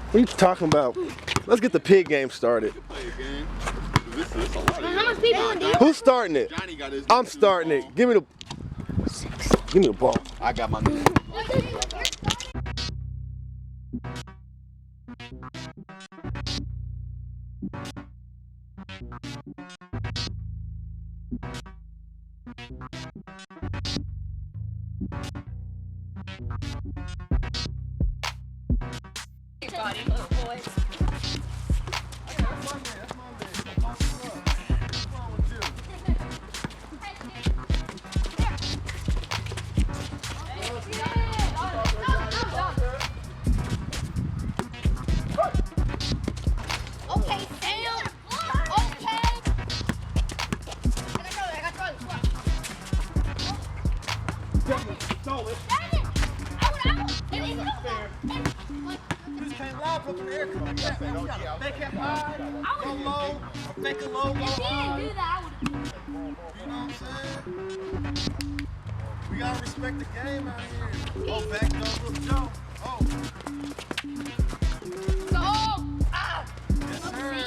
What are you talking about? Let's get the pig game started. Who's starting it? I'm starting it. Give me the ball. I got my name. We gotta respect the game out here. Oh, back door, look, Joe. Oh. Go! Ah! Yes, sir.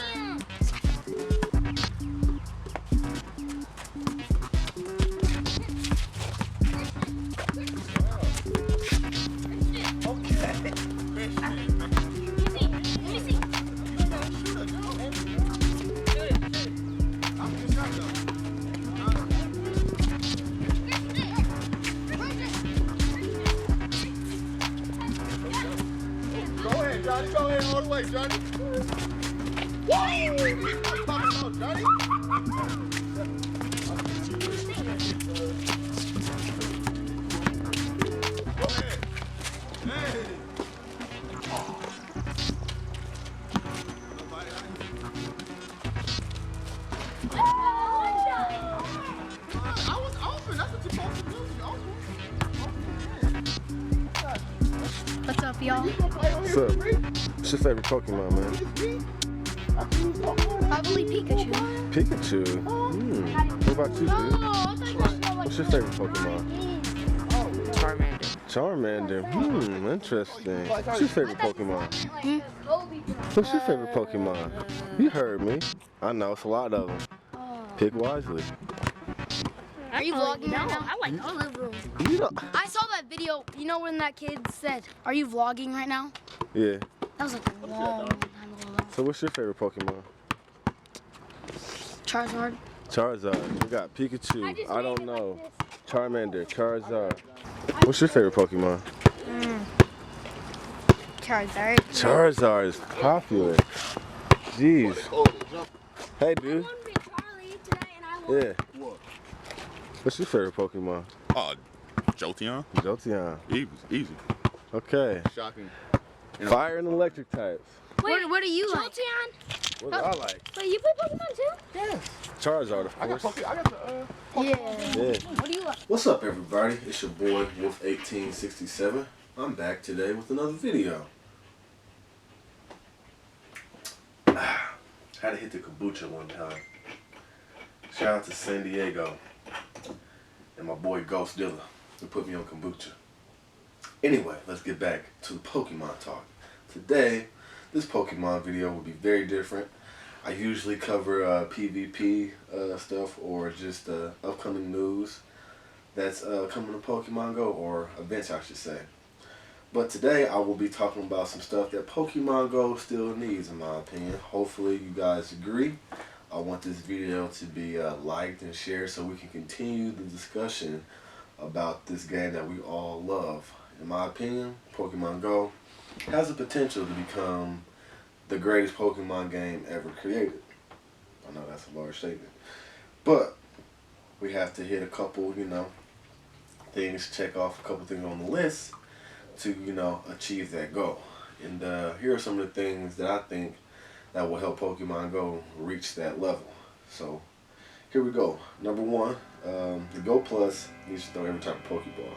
Johnny, go ahead all the way, Johnny. What are you talking about, Johnny? Go ahead. Hey. I was open. That's what you're supposed to do. What's up, y'all? What's up? What's your favorite Pokemon, man? Probably Pikachu. Pikachu? What about you, dude? What's your favorite Pokemon? Charmander. Charmander. Interesting. What's your favorite Pokemon? What's your favorite Pokemon? You heard me. I know, it's a lot of them. Pick wisely. Are you vlogging right now? I like all of them. You know. I saw that video. You know when that kid said, "Are you vlogging right now?" Yeah. That was like a long time ago. So what's your favorite Pokemon? Charizard. Charizard. You got Pikachu. I don't know. Charmander. Charizard. What's your favorite Pokemon? Charizard. Charizard is popular. Jeez. Hey, dude. Yeah. What's your favorite Pokemon? Jolteon. Jolteon. Easy. Okay. Shocking. Fire and electric types. Wait, what do you like? What do I like? Wait, you play Pokemon too? Yes. Charizard, of course. I got the Yeah. Yeah. What do you like? What's up, everybody? It's your boy Wolf1867. I'm back today with another video. Had to hit the kombucha one time. Shout out to San Diego and my boy Ghost Dilla who put me on kombucha. Anyway, let's get back to the Pokemon talk. Today, this Pokemon video will be very different. I usually cover PvP stuff or just upcoming news that's coming to PokemonGO, or events I should say. But today I will be talking about some stuff that PokemonGO still needs, in my opinion. Hopefully you guys agree. I want this video to be liked and shared so we can continue the discussion about this game that we all love. In my opinion, PokemonGO has the potential to become the greatest Pokemon game ever created. I know that's a large statement. But we have to hit a couple, things, check off a couple things on the list to, achieve that goal. And here are some of the things that I think that will help PokemonGO reach that level. So here we go. Number one, the Go Plus needs to throw every type of Pokeball.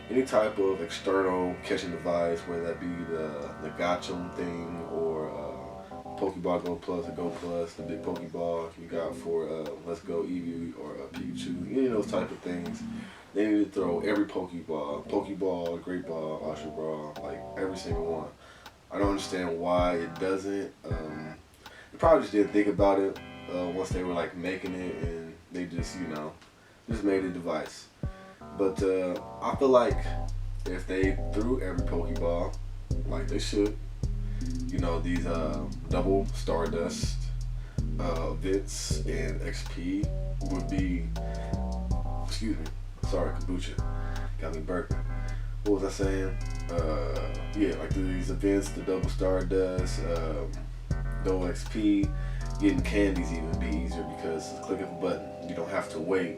Any type of external catching device, whether that be the Gotcham thing or Pokeball Go Plus, the Go Plus, the big Pokeball you got for Let's Go Eevee or Pikachu, any of those type of things. They need to throw every Pokeball, Great Ball, Ultra Ball, like every single one. I don't understand why it doesn't. They probably just didn't think about it once they were like making it, and they just just made a device. But I feel like if they threw every Pokeball like they should, these double Stardust Vits and XP would be, excuse me, sorry, kombucha, got me burping. What was I saying? Yeah, like these events, the double Stardust, double XP, getting candies even be easier because it's a click of a button. You don't have to wait.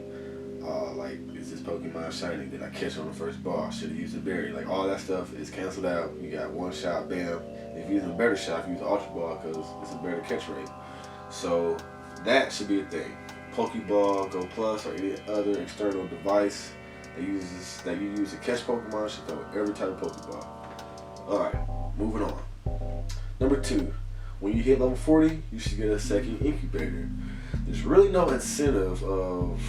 Like, is this Pokemon shiny? Did I catch on the first ball? Should have used a berry? Like, all that stuff is canceled out. You got one shot, bam. If you're using a better shot, you use Ultra Ball because it's a better catch rate. So that should be a thing. Pokeball, Go Plus, or any other external device that you use to catch Pokemon should throw every type of Pokeball. Alright, moving on. Number 2, when you hit level 40, you should get a second incubator. There's really no incentive of,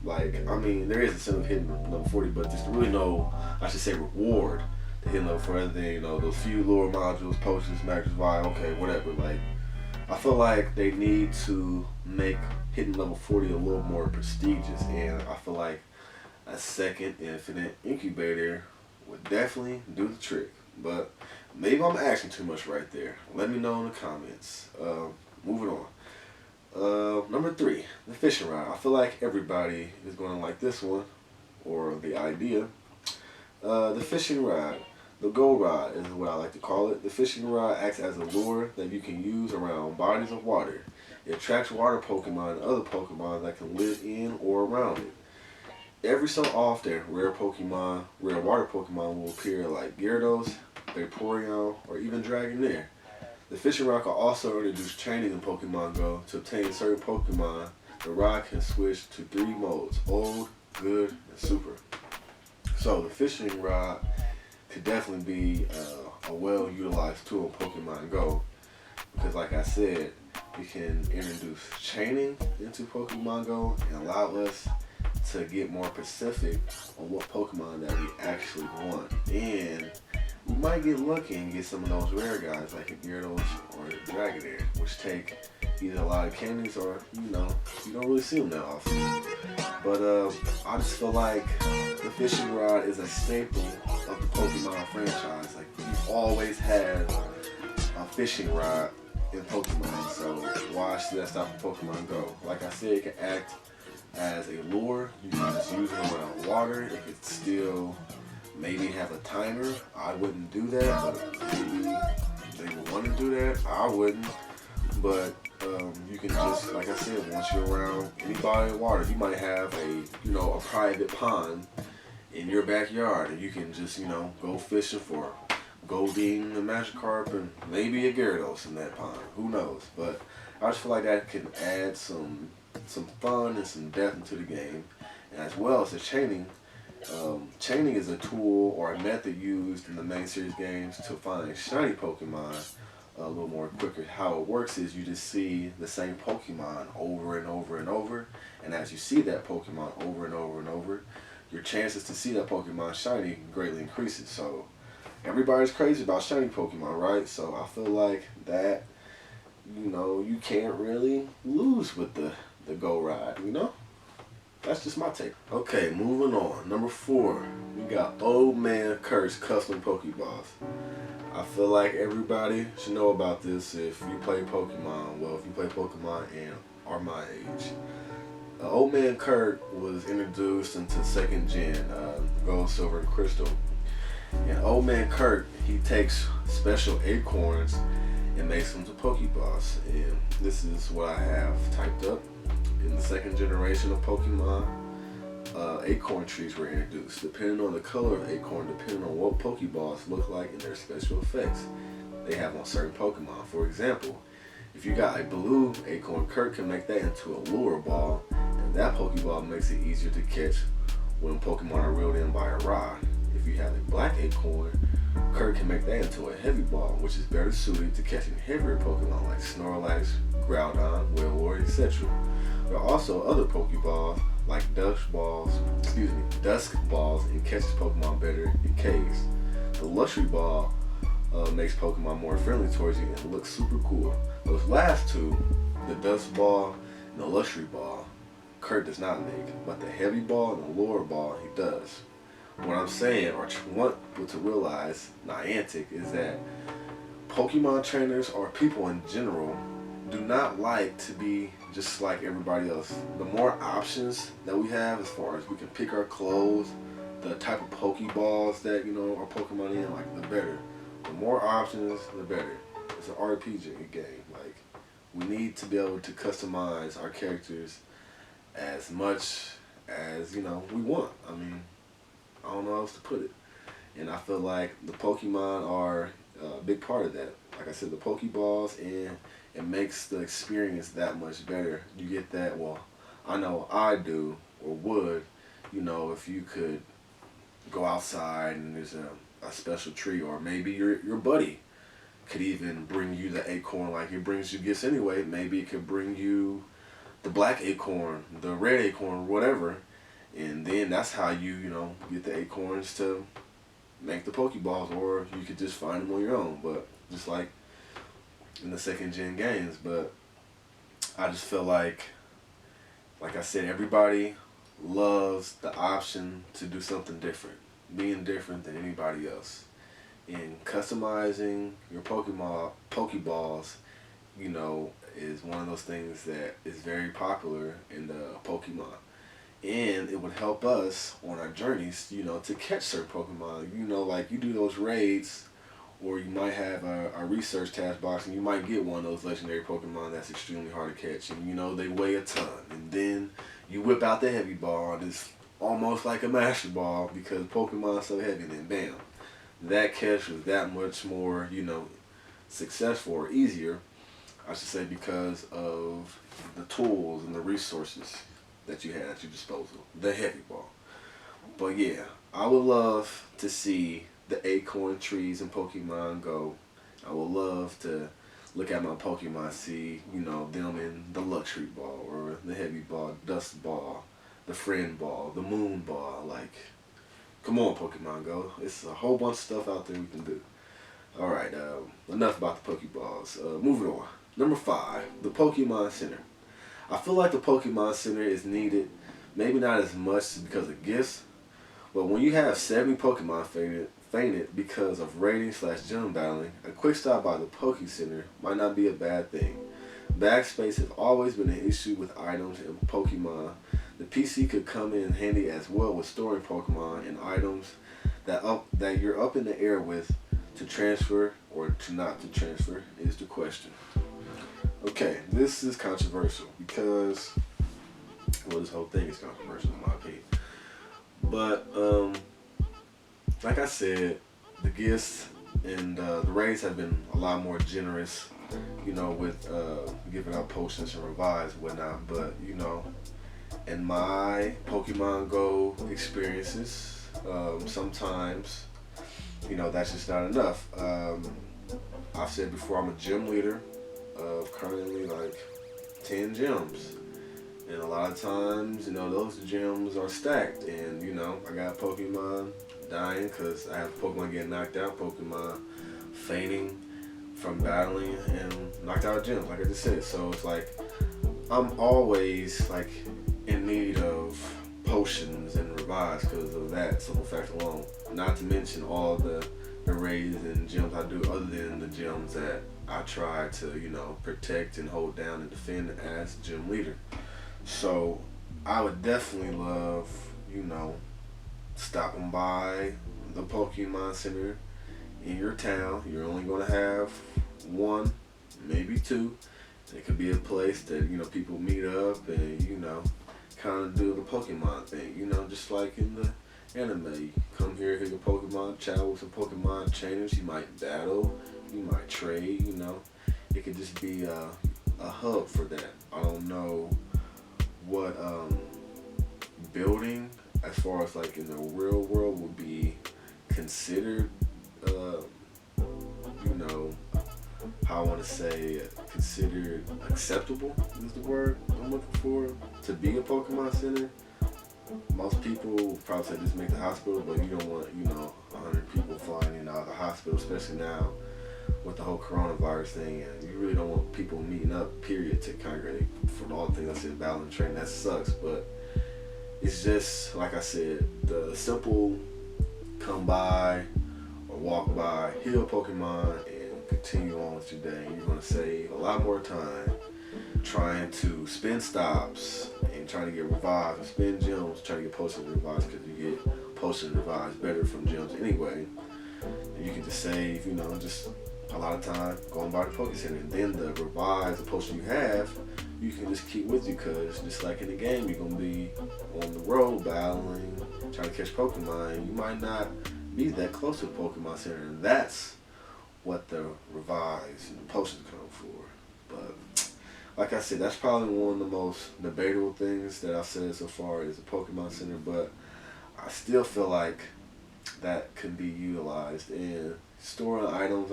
there is incentive hitting level 40, but there's really no, I should say, reward to hit level 40 other than, those few lure modules, potions, maxes, okay, whatever. Like, I feel like they need to make hitting level 40 a little more prestigious, and I feel like a second infinite incubator would definitely do the trick. But maybe I'm asking too much right there. Let me know in the comments. Moving on. Number 3, the fishing rod. I feel like everybody is going to like this one, or the idea. The fishing rod. The Go Rod is what I like to call it. The fishing rod acts as a lure that you can use around bodies of water. It attracts water Pokemon and other Pokemon that can live in or around it. Every so often, rare water Pokemon will appear like Gyarados, Vaporeon, or even Dragonair. The fishing rod can also introduce training in PokemonGO. To obtain certain Pokemon, the rod can switch to 3 modes: Old, Good, and Super. So the fishing rod could definitely be a well-utilized tool in PokemonGO because, like I said, we can introduce chaining into PokemonGO and allow us to get more specific on what Pokemon that we actually want. And we might get lucky and get some of those rare guys like a Gyarados or a Dragonair, which take either a lot of candies or, you don't really see them that often. But I just feel like the fishing rod is a staple of the Pokemon franchise. Like, you've always had a fishing rod in Pokemon, so why should that stop in PokemonGO? Like I said, it can act as a lure. You can just use it around water. It could still maybe have a timer. I wouldn't do that, but maybe they would want to do that. I wouldn't. But you can just, like I said, once you're around any body of water, you might have a private pond in your backyard, and you can just go fishing for Goldeen, the Magikarp, and maybe a Gyarados in that pond. Who knows? But I just feel like that can add some fun and some depth into the game, and as well as the chaining. Chaining is a tool or a method used in the main series games to find shiny Pokemon a little more quicker. How it works is you just see the same Pokemon over and over and over, and as you see that Pokemon over and over and over, your chances to see that Pokemon shiny greatly increases. So everybody's crazy about shiny Pokemon, right? So I feel like that, you can't really lose with the Go Ride, That's just my take. Okay, moving on. Number 4, we got Old Man Kurt's custom Pokeballs. I feel like everybody should know about this if you play Pokemon. Well, if you play Pokemon and are my age. Old Man Kurt was introduced into 2nd Gen, Gold, Silver, and Crystal. And Old Man Kurt, he takes special acorns and makes them to Pokeballs. And this is what I have typed up. In the 2nd generation of Pokemon, acorn trees were introduced. Depending on the color of acorn, depending on what Pokeballs look like and their special effects they have on certain Pokemon. For example, if you got a blue acorn, Kurt can make that into a lure ball, and that Pokeball makes it easier to catch when Pokemon are reeled in by a rod. If you have a black acorn, Kurt can make that into a heavy ball, which is better suited to catching heavier Pokemon like Snorlax, Groudon, Wailord, etc. There are also other Pokeballs like Dusk Balls and catches Pokemon better in caves. The Luxury Ball makes Pokemon more friendly towards you and looks super cool. Those last two, the Dust Ball and the Luxury Ball, Kurt does not make, but the Heavy Ball and the Lower Ball he does. What I'm saying, or want people to realize, Niantic, is that Pokemon trainers or people in general do not like to be just like everybody else. The more options that we have as far as we can pick our clothes, the type of Pokeballs that, our Pokemon in, like, the better. The more options, the better. It's an RPG game. Like, we need to be able to customize our characters as much as, we want. I mean, I don't know how else to put it. And I feel like the Pokemon are a big part of that. Like I said, the Pokeballs, and it makes the experience that much better. You get that, well, I know I do, or would, if you could go outside and there's a special tree, or maybe your buddy could even bring you the acorn. Like, it brings you gifts anyway. Maybe it could bring you the black acorn, the red acorn, whatever. And then that's how you, get the acorns to make the Pokeballs, or you could just find them on your own. But just like in the second gen games, but I just feel like I said, everybody loves the option to do something different, being different than anybody else. And customizing your Pokeballs, is one of those things that is very popular in the Pokemon. And it would help us on our journeys, to catch certain Pokemon. Like, you do those raids, or you might have a research task box, and you might get one of those legendary Pokemon that's extremely hard to catch. And, they weigh a ton. And then you whip out the Heavy Ball, and it's almost like a Master Ball because Pokemon's so heavy, and then bam. That catch was that much more, successful or easier, I should say, because of the tools and the resources that you had at your disposal. The Heavy Ball. But yeah, I would love to see the acorn trees in PokemonGO. I would love to look at my Pokemon, see, them in the Luxury Ball, or the Heavy Ball, Dust Ball, the Friend Ball, the Moon Ball. Like, come on, PokemonGO. It's a whole bunch of stuff out there we can do. Alright, enough about the Pokeballs. Moving on. Number 5, the Pokemon Center. I feel like the Pokemon Center is needed, maybe not as much because of gifts, but when you have 70 Pokemon fainted because of raiding/gym battling, a quick stop by the Poke Center might not be a bad thing. Backspace has always been an issue with items in Pokemon. The PC could come in handy as well with storing Pokemon and items that you're up in the air with. To transfer or to not to transfer is the question. Okay, this is controversial because, well, this whole thing is controversial in my opinion. But, like I said, the gifts and the raids have been a lot more generous, with giving out potions and revives and whatnot. But, in my PokemonGO experiences, sometimes, that's just not enough. I've said before, I'm a gym leader of currently like 10 gyms. And a lot of times, those gyms are stacked. And, I got Pokemon dying because I have Pokemon getting knocked out, Pokemon fainting from battling and knocked out gyms, like I just said. So it's like, I'm always like in need of potions and revives because of that simple fact alone. Not to mention all the raids and gyms I do other than the gyms that I try to, protect and hold down and defend as gym leader. So I would definitely love, stopping by the Pokemon Center in your town. You're only going to have one, maybe two. It could be a place that, people meet up and, kind of do the Pokemon thing, just like in the anime. You come here, hit your Pokemon, chat with some Pokemon trainers. You might battle, you might trade, It could just be a hub for that. I don't know what building, as far as like in the real world, would be considered, how I want to say, considered acceptable is the word I'm looking for, to be a Pokemon Center. Most people probably say just make the hospital, but you don't want, 100 people flying in and out of the hospital, especially now with the whole coronavirus thing, and you really don't want people meeting up, period, to congregate for all the things I said, battle and training. That sucks, but it's just, like I said, the simple come by or walk by, heal Pokemon, and continue on with your day. You're going to save a lot more time trying to spin stops and trying to get revived and spin gyms, trying to get potions and revives, because you get potions and revives better from gyms anyway. And you can just save, just a lot of time going by the Poke Center. And then the revives, the potion you have, you can just keep with you, because just like in the game, you're going to be on the road battling, trying to catch Pokemon. You might not be that close to the Pokemon Center, and that's what the revives and the potions come for. But like I said, that's probably one of the most debatable things that I've said so far is the Pokemon Center, but I still feel like that can be utilized. And storing items,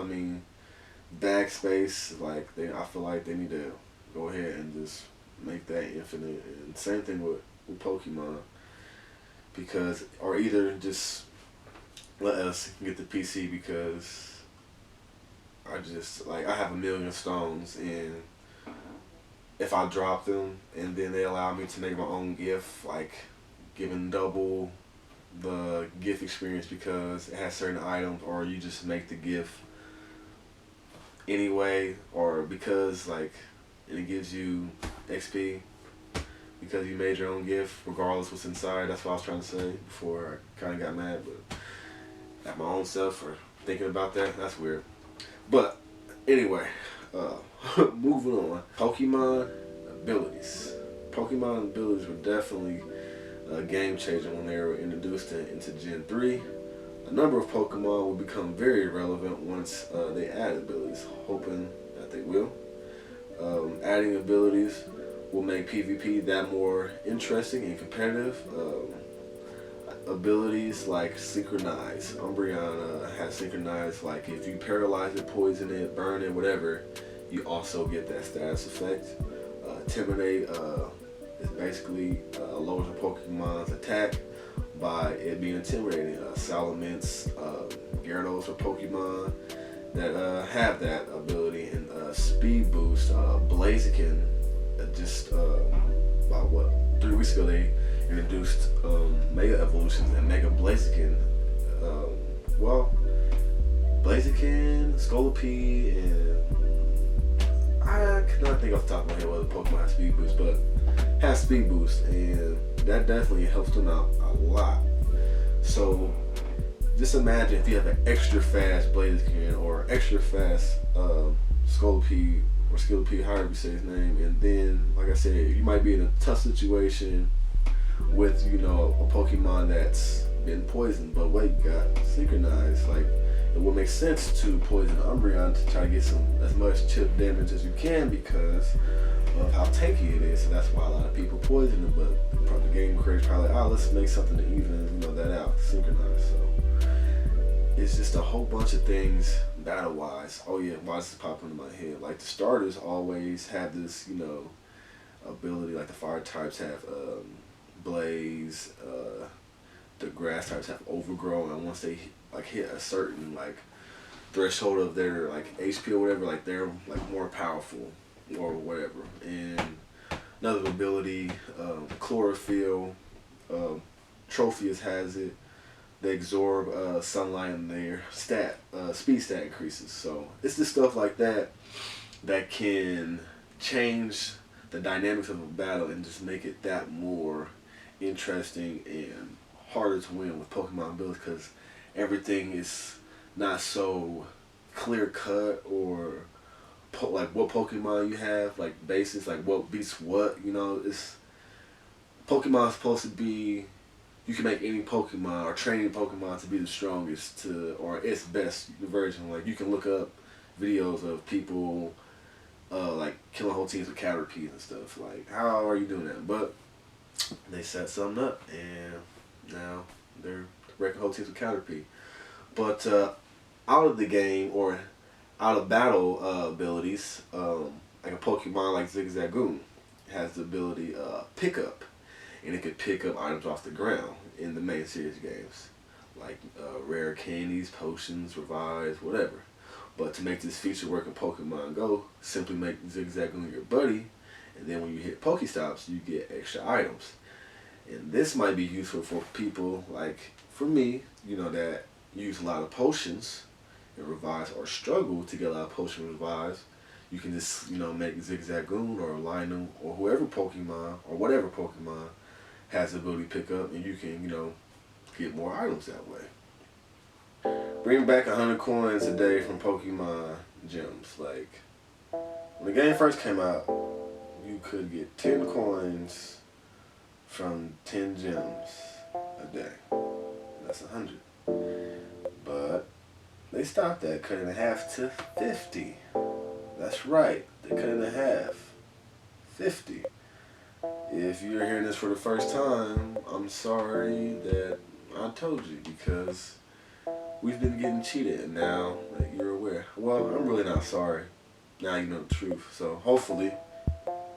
bag space, I feel like they need to go ahead and just make that infinite. And same thing with Pokemon, because, or either just let us get the PC, because I have 1,000,000 stones, and if I drop them and then they allow me to make my own gift, like giving double the gift experience because it has certain items, or you just make the gift anyway, or because it gives you XP because you made your own gift regardless what's inside. That's what I was trying to say before I kind of got mad, but at my own self for thinking about that. That's weird. But anyway, moving on. Pokemon abilities. Pokemon abilities were definitely a game changer when they were introduced into Gen 3. A number of Pokemon will become very relevant once they add abilities, hoping that they will. Adding abilities will make PvP that more interesting and competitive. Abilities like Synchronize. Umbreon has Synchronize, like if you paralyze it, poison it, burn it, whatever, you also get that status effect. Intimidate is basically lowers the Pokemon's attack by it being intimidating. Salamence, Gyarados are Pokemon that have that ability. And Speed Boost, Blaziken, just about 3 weeks ago they introduced Mega Evolutions and Mega Blaziken. Blaziken, Scolipede, and I cannot think off the top of my head what the Pokemon has Speed Boost, but has Speed Boost, and that definitely helps them out a lot. So just imagine if you have an extra fast Blaziken or extra fast Scolipede or Skillipede, however you say his name, and then, like I said, you might be in a tough situation with, a Pokemon that's been poisoned, but wait, you got Synchronized. It would make sense to poison Umbreon to try to get as much chip damage as you can because of how tanky it is. So that's why a lot of people poison it, but the game creators probably let's make something to even that out, Synchronize. So it's just a whole bunch of things battle-wise. Oh yeah, why is this popping in my head? The starters always have this, ability, like the fire types have Blaze, the grass types have Overgrow, and once they hit a certain threshold of their HP or whatever, they're more powerful or whatever. And another ability, Chlorophyll, Trophius has it. They absorb sunlight and their speed stat increases. So it's just stuff like that that can change the dynamics of a battle and just make it that more interesting and harder to win with Pokemon abilities, because everything is not so clear cut, or what Pokemon you have, basis, what beats what. It's Pokemon's supposed to be, you can make any Pokemon or train any Pokemon to be the strongest or its best version. You can look up videos of people killing whole teams with Caterpies and stuff. How are you doing that? But they set something up, and now they're wrecking whole teams with Caterpie. But out of the game or out of battle abilities, a Pokemon like Zigzagoon has the ability Pick Up, and it can pick up items off the ground in the main series games. like rare candies, potions, revives, whatever. But to make this feature work in Pokemon Go, simply make Zigzag on your buddy, and then when you hit Pokestops, you get extra items. And this might be useful for people like for me, that use a lot of potions and revives or struggle to get a lot of potion revives. You can just, make Zigzagoon or Lionel or whoever Pokemon or whatever Pokemon has the ability to pick up, and you can, get more items that way. Bring back 100 coins a day from Pokemon gems. Like, when the game first came out, you could get 10 coins from 10 gems a day. That's 100. But they stopped that, cut it in half to 50. That's right, they cut it in half. 50. If you're hearing this for the first time, I'm sorry that I told you, because we've been getting cheated, and now that you're aware. Well, I'm really not sorry. Now you know the truth. So hopefully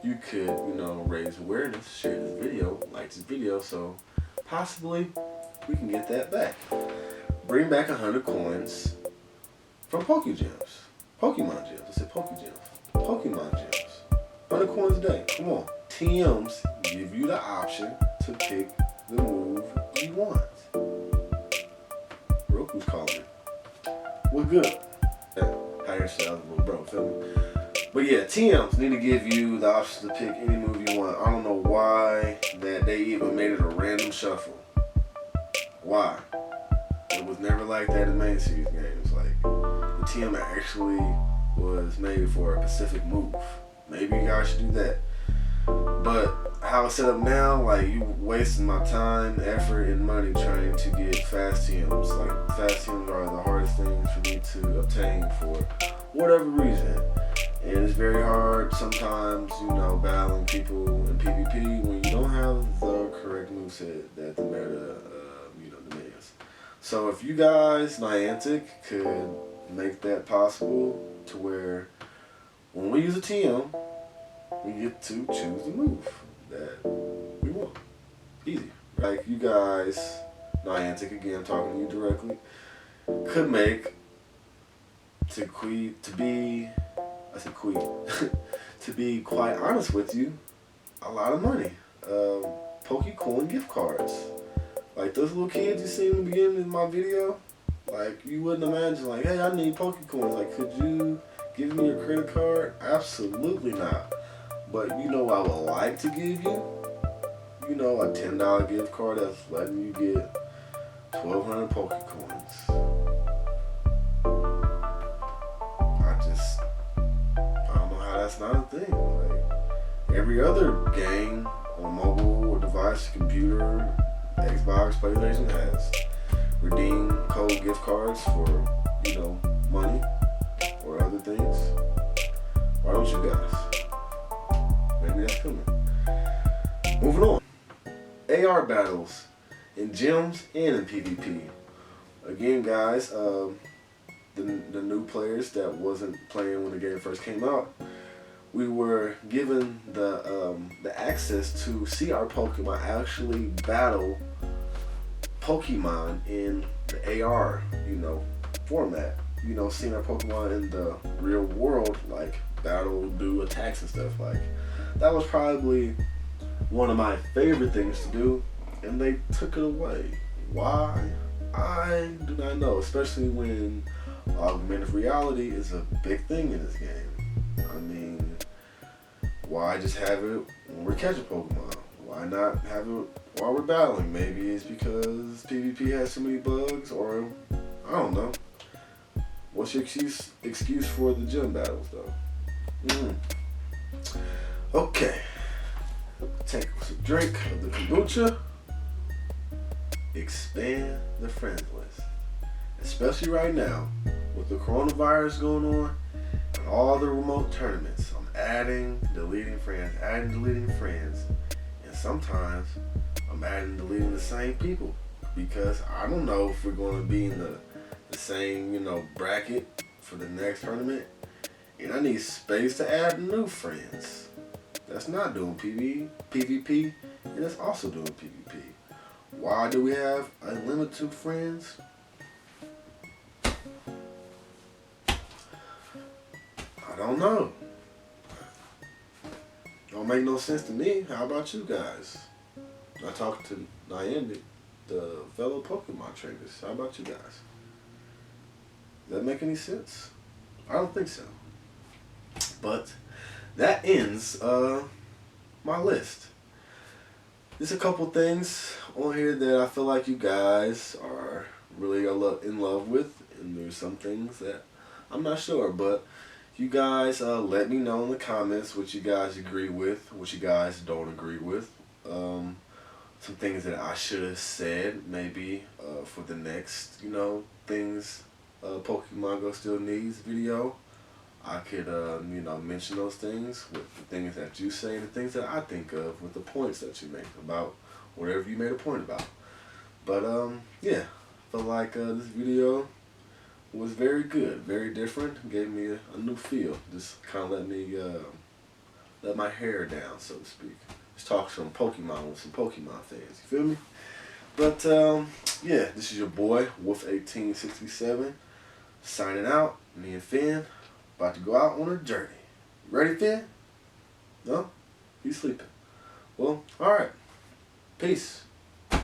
you could, raise awareness, share this video, like this video, so possibly we can get that back. Bring back 100 coins from Pokemon Gems. I said Pokegems. Pokemon Gems. 100 coins a day. Come on. TMs give you the option to pick the move you want. Roku's calling me. We're good. Higher sales, little bro, feel me? But yeah, TMs need to give you the option to pick any move you want. I don't know why that they even made it a random shuffle. Why? It was never like that in main series games. Like, the TM actually was made for a specific move. Maybe you guys should do that. But how it's set up now, like, you wasting my time, effort, and money trying to get fast TMs. Like, fast TMs are the hardest things for me to obtain for whatever reason. And it's very hard sometimes, battling people in PvP when you don't have the correct moveset that the meta, demands. So if you guys, Niantic, could make that possible to where when we use a TM, we get to choose the move that we want. Easy. Like, you guys, Niantic, again, I'm talking to you directly, could make to be quite honest with you, a lot of money. Pokecoin gift cards. Like those little kids you see in the beginning of my video, like you wouldn't imagine, like, hey, I need Pokecoins. Like, could you give me your credit card? Absolutely not. But I would like to give you, a $10 gift card that's letting you get 1,200 Pokecoins. I don't know how that's not a thing. Like, every other game on mobile or device, computer, Xbox, PlayStation has redeem code gift cards for, money or other things. Why don't you guys? Maybe that's coming. Moving on. AR battles in gyms and in PvP. Again, guys, the new players that wasn't playing when the game first came out, we were given the access to see our Pokemon actually battle Pokemon in the AR, format. Seeing our Pokemon in the real world, like battle, do attacks and stuff. Like, that was probably one of my favorite things to do, and they took it away. Why? I do not know, especially when augmented reality is a big thing in this game. I mean, why just have it when we're catching Pokemon? Why not have it while we're battling? Maybe it's because PvP has so many bugs, or I don't know. What's your excuse for the gym battles, though? Okay. Take a drink of the kombucha. Expand the friends list. Especially right now, with the coronavirus going on and all the remote tournaments. I'm adding, deleting friends, and sometimes I'm adding, deleting the same people, because I don't know if we're going to be in the same, bracket for the next tournament, and I need space to add new friends. That's not doing PvP, and it's also doing PvP. Why do we have unlimited friends? I don't know. Don't make no sense to me. How about you guys? I talked to Niantic, the fellow Pokemon traders. How about you guys? Does that make any sense? I don't think so. But that ends my list. There's a couple things on here that I feel like you guys are really in love with, and there's some things that I'm not sure, but you guys let me know in the comments what you guys agree with, what you guys don't agree with. Some things that I should have said maybe for the next, things PokemonGO still needs video. I could, mention those things with the things that you say and the things that I think of with the points that you make about whatever you made a point about. But, yeah, I feel like this video was very good, very different, gave me a new feel. Just kind of let me, let my hair down, so to speak. Just talk some Pokemon with some Pokemon fans, you feel me? But, yeah, this is your boy, Wolf1867, signing out. Me and Finn about to go out on a journey. You ready, Finn? No? He's sleeping. Well, alright. Peace.